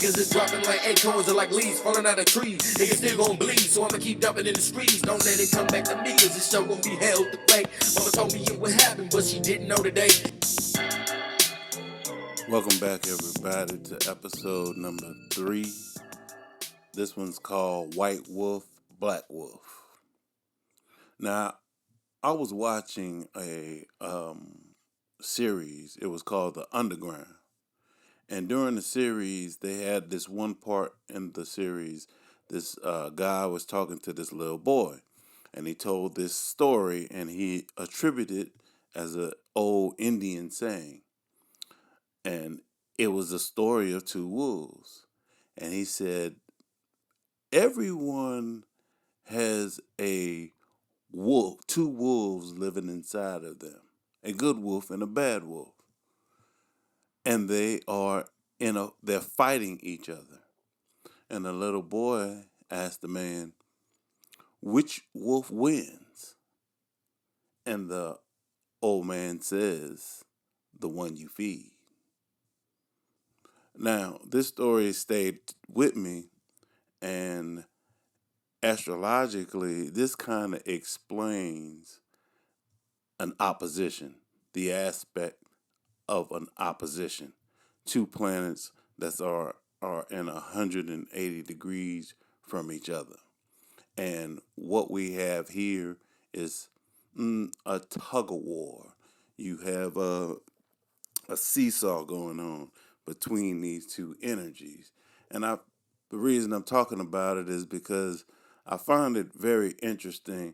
Cause it's dropping like acorns or like leaves falling out of trees. Niggas still gon' bleed, so I'ma keep dumping in the streets. Don't let it come back to me, cause this show gon' be held to fake. Mama told me it would happen, but she didn't know today. Welcome back, everybody, to episode number 3. This one's called White Wolf, Black Wolf. Now, I was watching a series. It was called The Underground. And during the series, they had this one part in the series. This guy was talking to this little boy. And he told this story, and he attributed it as an old Indian saying. And it was a story of two wolves. And he said, everyone has a wolf, two wolves living inside of them, a good wolf and a bad wolf. And they're fighting each other. And the little boy asked the man, which wolf wins? And the old man says, the one you feed. Now, this story stayed with me, and astrologically, this kind of explains an opposition, the aspect of an opposition. Two planets that are in 180 degrees from each other. And what we have here is a tug of war. You have a seesaw going on between these two energies. And the reason I'm talking about it is because I find it very interesting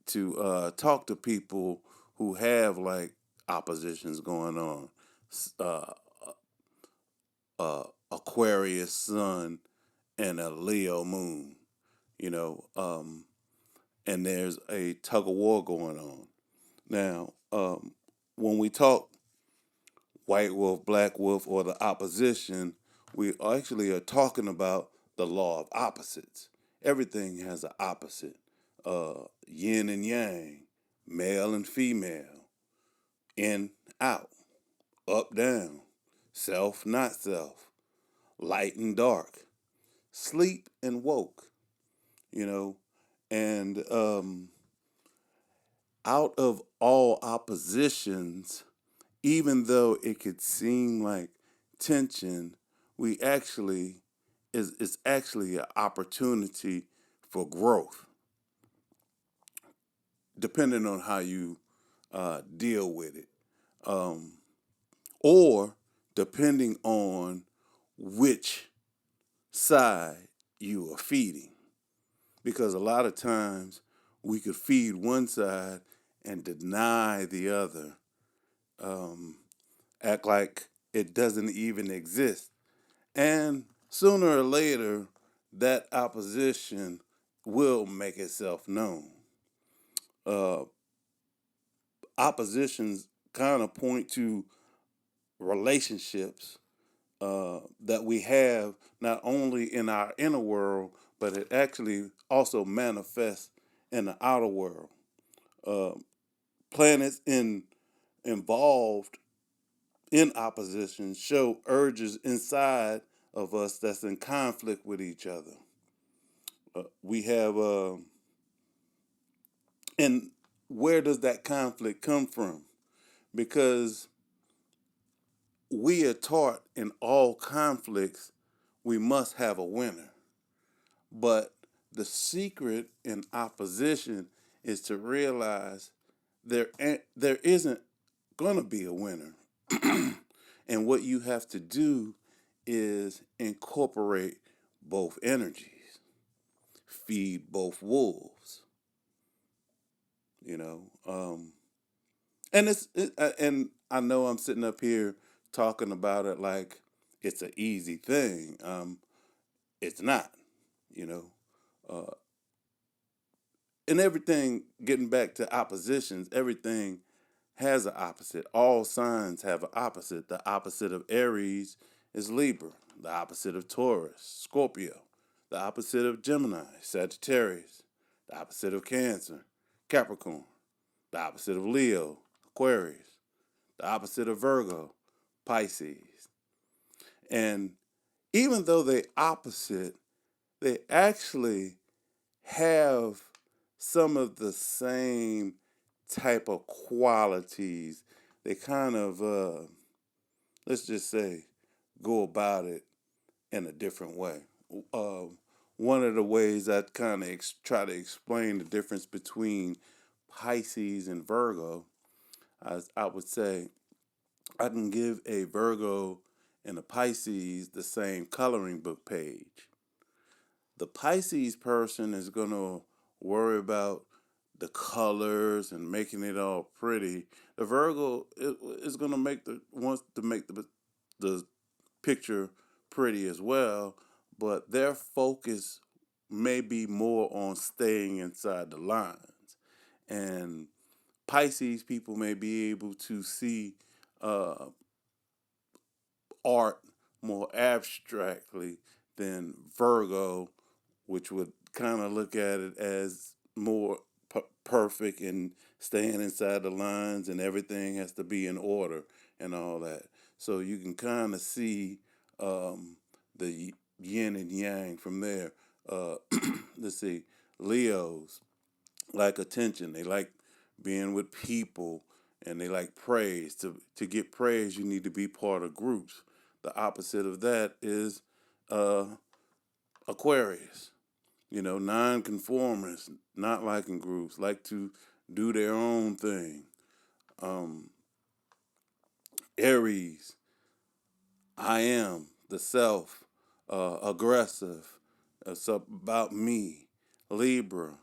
to talk to people who have like oppositions going on. Uh, Aquarius sun and a Leo moon, and there's a tug of war going on. Now, when we talk white wolf, black wolf, or the opposition, we actually are talking about the law of opposites. Everything has an opposite. Yin and yang, male and female, in, out, up, down, self, not self, light and dark, sleep and woke, and out of all oppositions, even though it could seem like tension, it's actually an opportunity for growth, depending on how you deal with it, or depending on which side you are feeding. Because a lot of times we could feed one side and deny the other, act like it doesn't even exist. And sooner or later, that opposition will make itself known. Oppositions kind of point to relationships that we have not only in our inner world, but it actually also manifests in the outer world. Planets involved in opposition show urges inside of us that's in conflict with each other. We have, and where does that conflict come from? Because we are taught in all conflicts, we must have a winner. But the secret in opposition is to realize there isn't going to be a winner. And what you have to do is incorporate both energies, feed both wolves, and and I know I'm sitting up here talking about it like it's an easy thing. It's not, you know. Uh, and everything, getting back to oppositions, everything has an opposite. All signs have an opposite. The opposite of Aries is Libra. The opposite of Taurus, Scorpio. The opposite of Gemini, Sagittarius. The opposite of Cancer, Capricorn. The opposite of Leo, Aquarius. The opposite of Virgo, Pisces. And even though they opposite, they actually have some of the same type of qualities. They kind of, let's just say, go about it in a different way. Uh, One of the ways I kind of try to explain the difference between Pisces and Virgo, I would say I can give a Virgo and a Pisces the same coloring book page. The Pisces person is going to worry about the colors and making it all pretty. The Virgo is going to wants to make the picture pretty as well, but their focus may be more on staying inside the lines. And Pisces people may be able to see uh, art more abstractly than Virgo, which would kind of look at it as more perfect and staying inside the lines and everything has to be in order and all that. So you can kind of see the yin and yang from there. Uh, let's see, Leos like attention. They like being with people and they like praise. To get praise, you need to be part of groups. The opposite of that is uh, Aquarius. You know, non-conformists, not liking groups, like to do their own thing. Um, Aries, I am the self, aggressive. It's about me. Libra,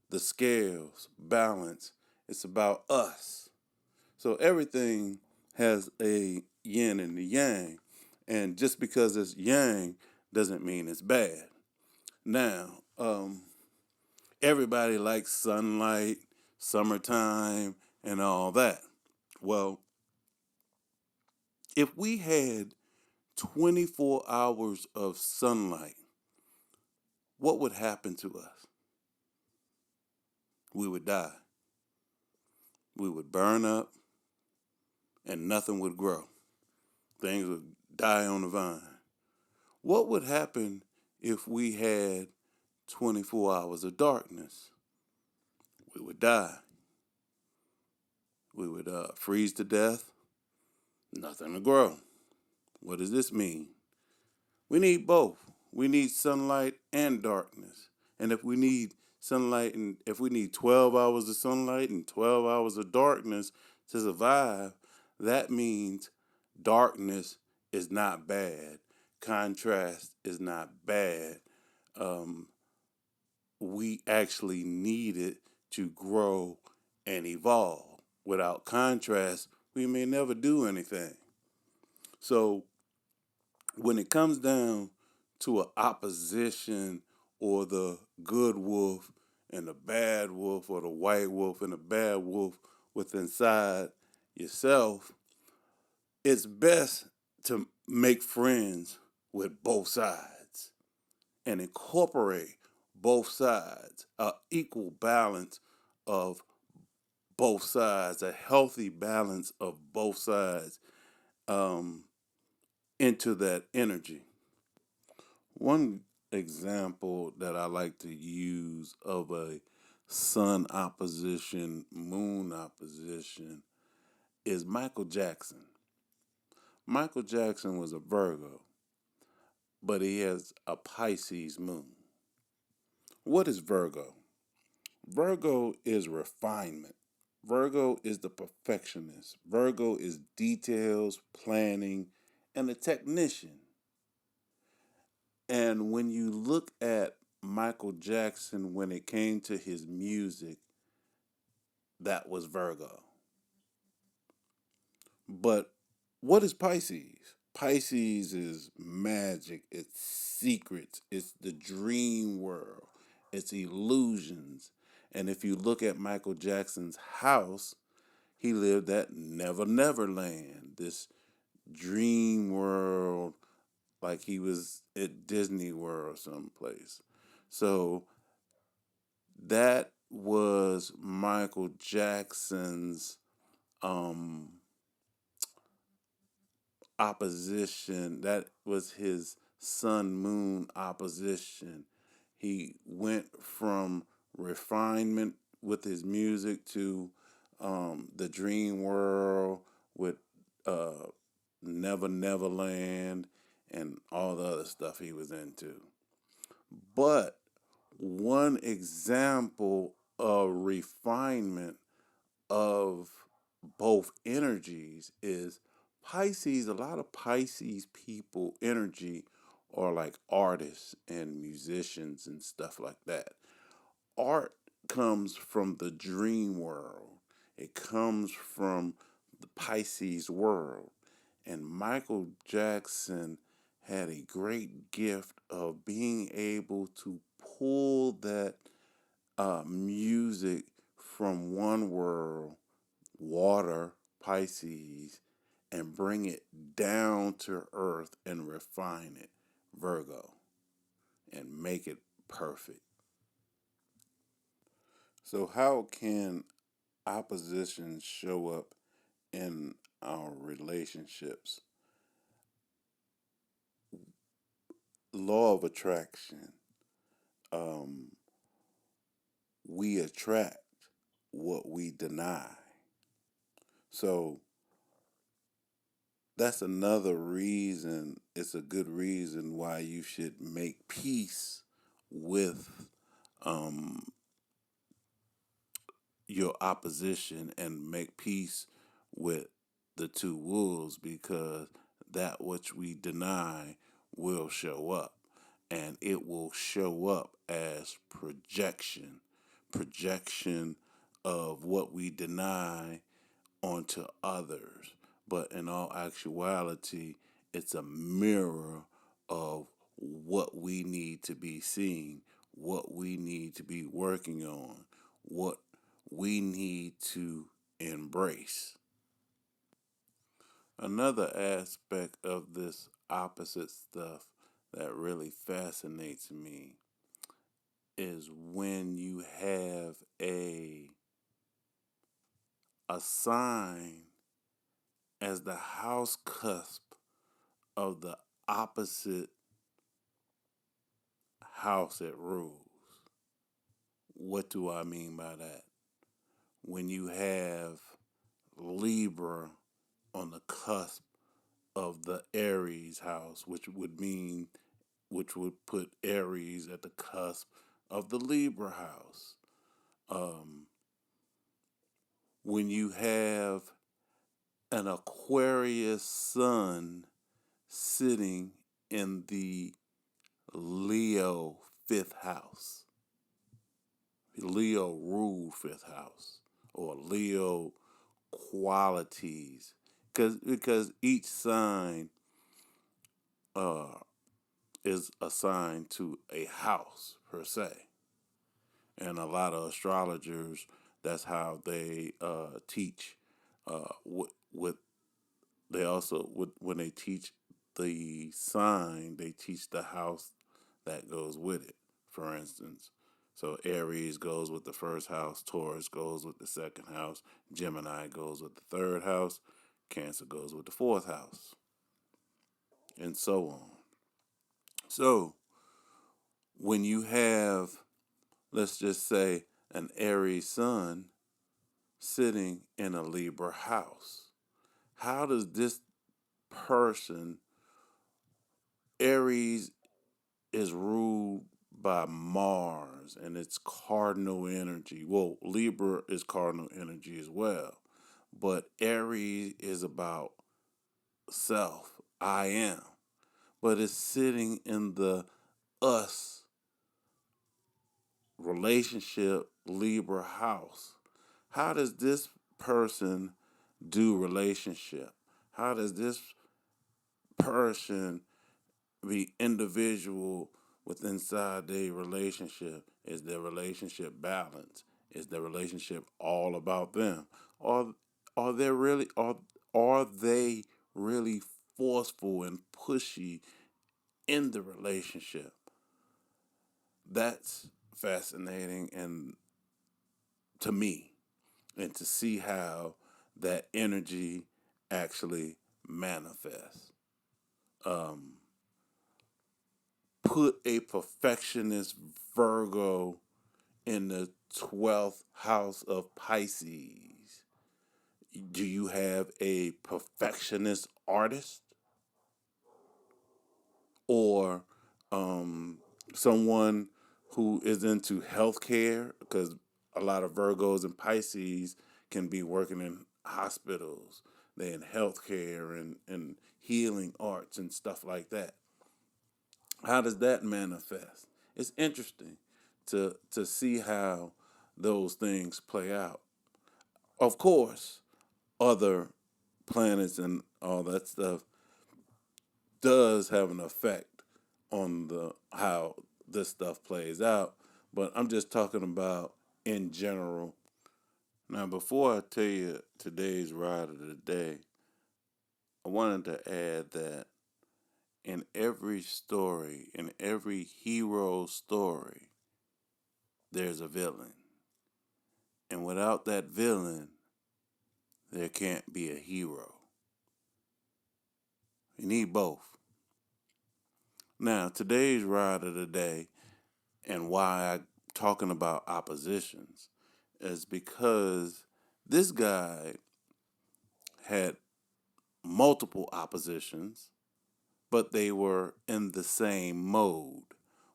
the scales, balance. It's about us. So everything has a yin and the yang. And just because it's yang doesn't mean it's bad. Now, everybody likes sunlight, summertime, and all that. Well, if we had 24 hours of sunlight, what would happen to us? We would die. We would burn up and nothing would grow. Things would die on the vine. What would happen if we had 24 hours of darkness? We would die. We would freeze to death, nothing to grow. What does this mean? We need both. We need sunlight and darkness. And if we need sunlight and if we need 12 hours of sunlight and 12 hours of darkness to survive, that means darkness is not bad. Contrast is not bad. Um, we actually need it to grow and evolve. Without contrast, we may never do anything. So when it comes down to an opposition or the good wolf and the bad wolf or the white wolf and the bad wolf within inside yourself, it's best to make friends with both sides and incorporate both sides, an equal balance of both sides, a healthy balance of both sides um, into that energy. One example that I like to use of a sun opposition, moon opposition is Michael Jackson. Michael Jackson was a Virgo, but he has a Pisces moon. What is Virgo? Virgo is refinement. Virgo is the perfectionist. Virgo is details, planning, and a technician. And when you look at Michael Jackson when it came to his music, that was Virgo. But what is Pisces? Pisces is magic, it's secrets, it's the dream world, it's illusions. And if you look at Michael Jackson's house, he lived at Never Never Land, this dream world, like he was at Disney World or someplace. So that was Michael Jackson's um, opposition. That was his sun moon opposition. He went from refinement with his music to the dream world with uh, Never Neverland and all the other stuff he was into. But one example of refinement of both energies is Pisces. A lot of Pisces people energy are like artists and musicians and stuff like that. Art comes from the dream world. It comes from the Pisces world. And Michael Jackson had a great gift of being able to pull that music from one world, water, Pisces, and bring it down to earth and refine it, Virgo, and make it perfect. So, how can opposition show up in our relationships? Law of attraction. Um, we attract what we deny. So, that's another reason, it's a good reason why you should make peace with um, your opposition and make peace with the two wolves, because that which we deny will show up, and it will show up as projection of what we deny onto others. But in all actuality, it's a mirror of what we need to be seeing, what we need to be working on, what we need to embrace. Another aspect of this opposite stuff that really fascinates me is when you have a sign as the house cusp of the opposite house it rules. What do I mean by that? When you have Libra on the cusp of the Aries house, which would put Aries at the cusp of the Libra house. Um, when you have an Aquarius sun sitting in the Leo fifth house. Leo ruled fifth house, or Leo qualities, because each sign uh, is assigned to a house per se, and a lot of astrologers, that's how they teach. With they also when they teach the sign, they teach the house that goes with it. For instance, so Aries goes with the first house, Taurus goes with the second house, Gemini goes with the third house, Cancer goes with the fourth house, and so on. So when you have, let's just say, an Aries sun sitting in a Libra house, how does this person, Aries is ruled by Mars and it's cardinal energy. Well, Libra is cardinal energy as well. But Aries is about self, I am. But it's sitting in the us relationship Libra house. How does this person do relationship? How does this person be individual with inside their relationship? Is their relationship balanced? Is their relationship all about them? Or are they really forceful and pushy in the relationship? That's fascinating and to me, and to see how that energy actually manifests. Um, put a perfectionist Virgo in the 12th house of Pisces? Do you have a perfectionist artist? Or someone who is into healthcare? Because a lot of Virgos and Pisces can be working in hospitals, they're in healthcare and healing arts and stuff like that. How does that manifest? It's interesting to see how those things play out. Of course, other planets and all that stuff does have an effect on the how this stuff plays out, but I'm just talking about in general. Now, before I tell you today's ride of the day, I wanted to add that in every story, in every hero story, there's a villain. And without that villain, there can't be a hero. You need both. Now, today's ride of the day and why I'm talking about oppositions is because this guy had multiple oppositions, but they were in the same mode.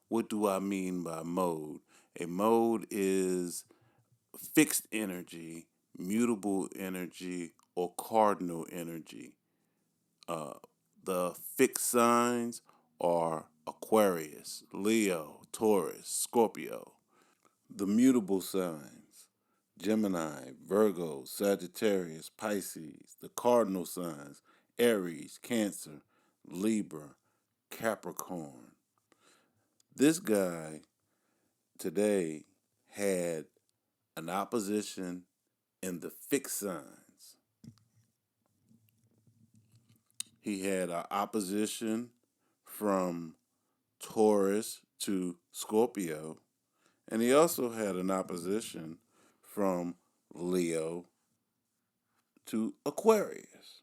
What do I mean by mode? A mode is fixed energy, mutable energy, or cardinal energy. Uh, the fixed signs are Aquarius, Leo, Taurus, Scorpio. The mutable signs, Gemini, Virgo, Sagittarius, Pisces. The cardinal signs, Aries, Cancer, Libra, Capricorn. This guy today had an opposition in the fixed signs. He had an opposition from Taurus to Scorpio, and he also had an opposition from Leo to Aquarius.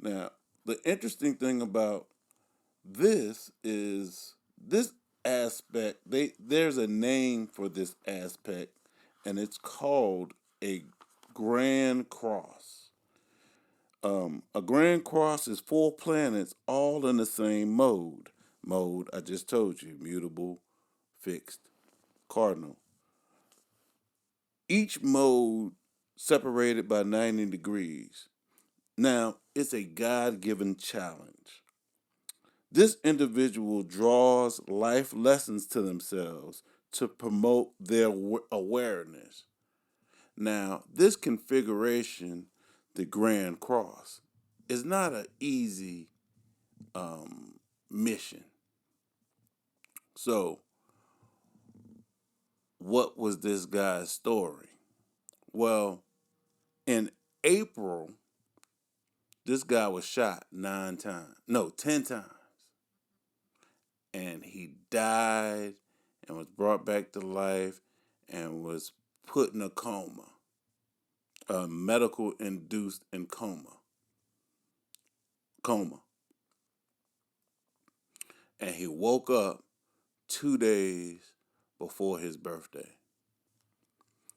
Now, the interesting thing about this is this aspect, there's a name for this aspect, and it's called a grand cross. A grand cross is four planets all in the same mode. Mode, I just told you, mutable, fixed, cardinal. Each mode separated by 90 degrees. Now, it's a God given challenge. This individual draws life lessons to themselves to promote their awareness. Now, this configuration, the Grand Cross, is not an easy mission. So, what was this guy's story? Well, in April, this guy was shot 10 times. And he died and was brought back to life and was put in a coma, a medical induced in coma. And he woke up 2 days before his birthday.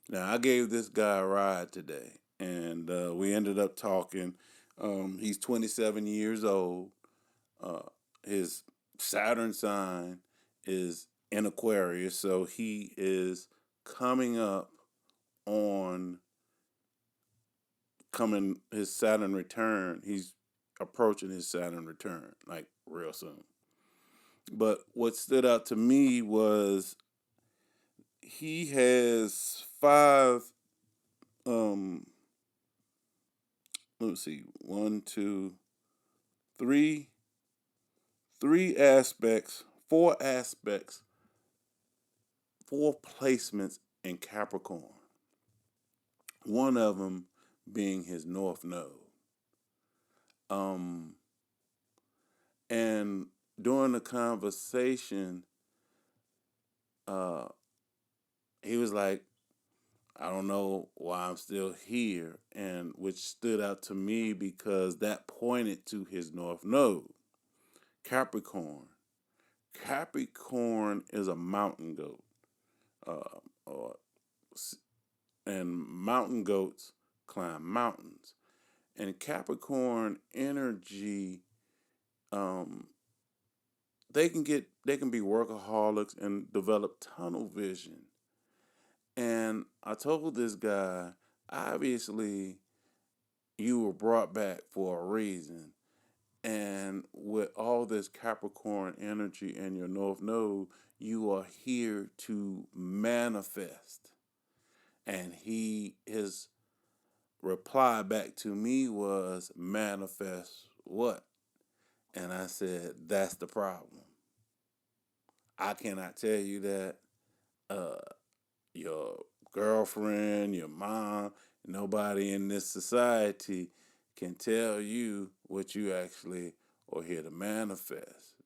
Now, I gave this guy a ride today, and we ended up talking. He's 27 years old. His Saturn sign is in Aquarius, so he is coming up on his Saturn return. He's approaching his Saturn return, like real soon. But what stood out to me was he has five, um, let's see, one, two, three, four aspects, four placements in Capricorn. One of them being his North Node. And during the conversation, uh, he was like, I don't know why I'm still here, and which stood out to me because that pointed to his North Node, Capricorn. Capricorn is a mountain goat, or and mountain goats climb mountains. And Capricorn energy, um, they can be workaholics and develop tunnel vision. And I told this guy, obviously, you were brought back for a reason. And with all this Capricorn energy in your North Node, you are here to manifest. And his reply back to me was, manifest what? And I said, that's the problem. I cannot tell you that. Your girlfriend, your mom, nobody in this society can tell you what you actually are here to manifest,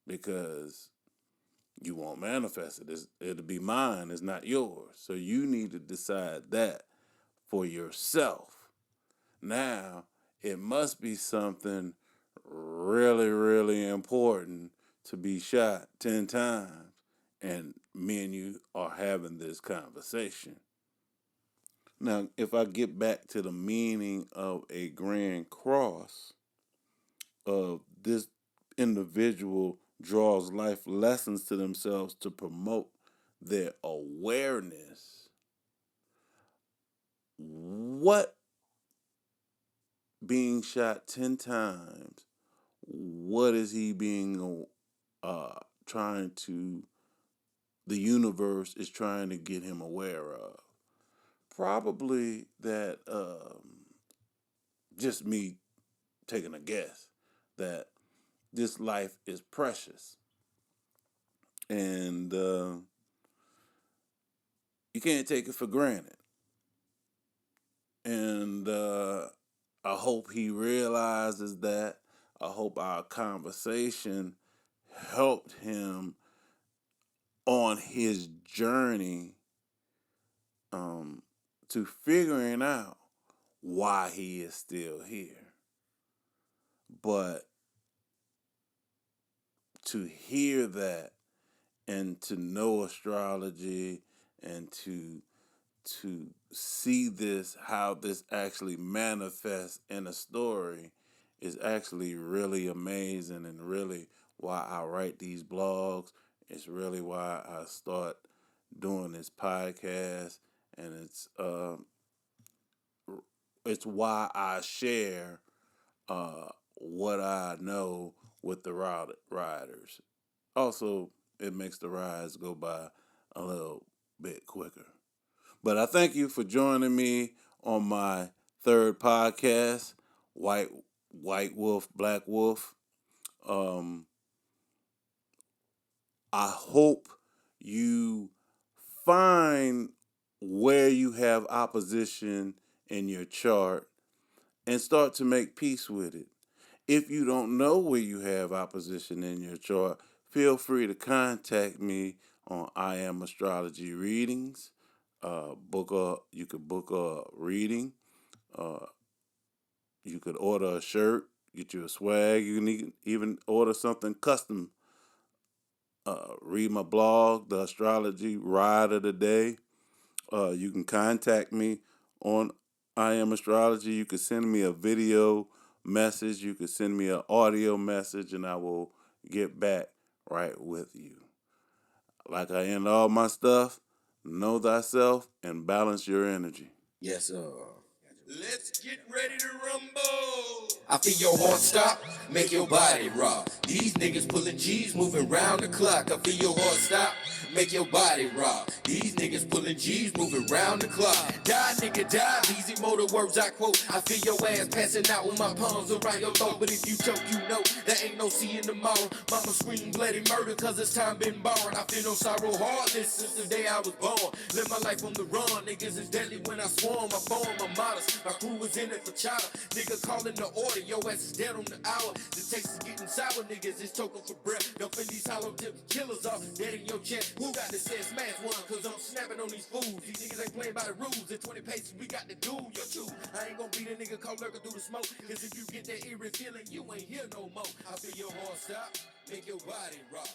because you won't manifest it. It'll be mine, it's not yours. So you need to decide that for yourself. Now, it must be something really, really important to be shot 10 times, and me and you are having this conversation. Now, if I get back to the meaning of a grand cross, of this individual draws life lessons to themselves to promote their awareness. What being shot 10 times, what is he being trying to, the universe is trying to get him aware of? Probably that, just me taking a guess, that this life is precious. And you can't take it for granted. And I hope he realizes that. I hope our conversation helped him on his journey to figuring out why he is still here. But to hear that and to know astrology and to see this, how this actually manifests in a story, is actually really amazing, and really why I write these blogs. It's really why I start doing this podcast, and it's why I share what I know with the riders. Also, it makes the rides go by a little bit quicker. But I thank you for joining me on my third podcast, White Wolf, Black Wolf. I hope you find where you have opposition in your chart and start to make peace with it. If you don't know where you have opposition in your chart, feel free to contact me on I Am Astrology Readings. You could book a reading. You could order a shirt, get you a swag. You can even order something custom. Read my blog, The Astrology Ride of the Day. You can contact me on I Am Astrology. You can send me a video message. You can send me an audio message, and I will get back right with you. Like I end all my stuff, know thyself and balance your energy. Yes, sir. Let's get ready to rumble. I feel your heart stop, make your body rock. These niggas pulling G's, moving round the clock. I feel your heart stop, make your body rock. These niggas pulling G's, moving round the clock. Die, nigga, die. Easy motor words I quote. I feel your ass passing out with my palms around your throat. But if you choke, you know there ain't no seeing tomorrow. Mama screaming bloody murder, cause it's time been borrowed. I feel no sorrow, heartless since the day I was born. Live my life on the run. Niggas is deadly when I swarm. I form, I'm modest. My crew was in it for chowder. Nigga calling the order. Your ass is dead on the hour. The taste is getting sour. Niggas is choking for breath. Don't feel these hollow tip killers off. Dead in your chest. Who got to say smash one? Cause I'm snapping on these fools. These niggas ain't playing by the rules. In 20 paces we got to do. Yo, too. I ain't gonna beat a nigga called lurking through the smoke. Cause if you get that eerie feeling, you ain't here no more. I feel your heart stop. Make your body rock.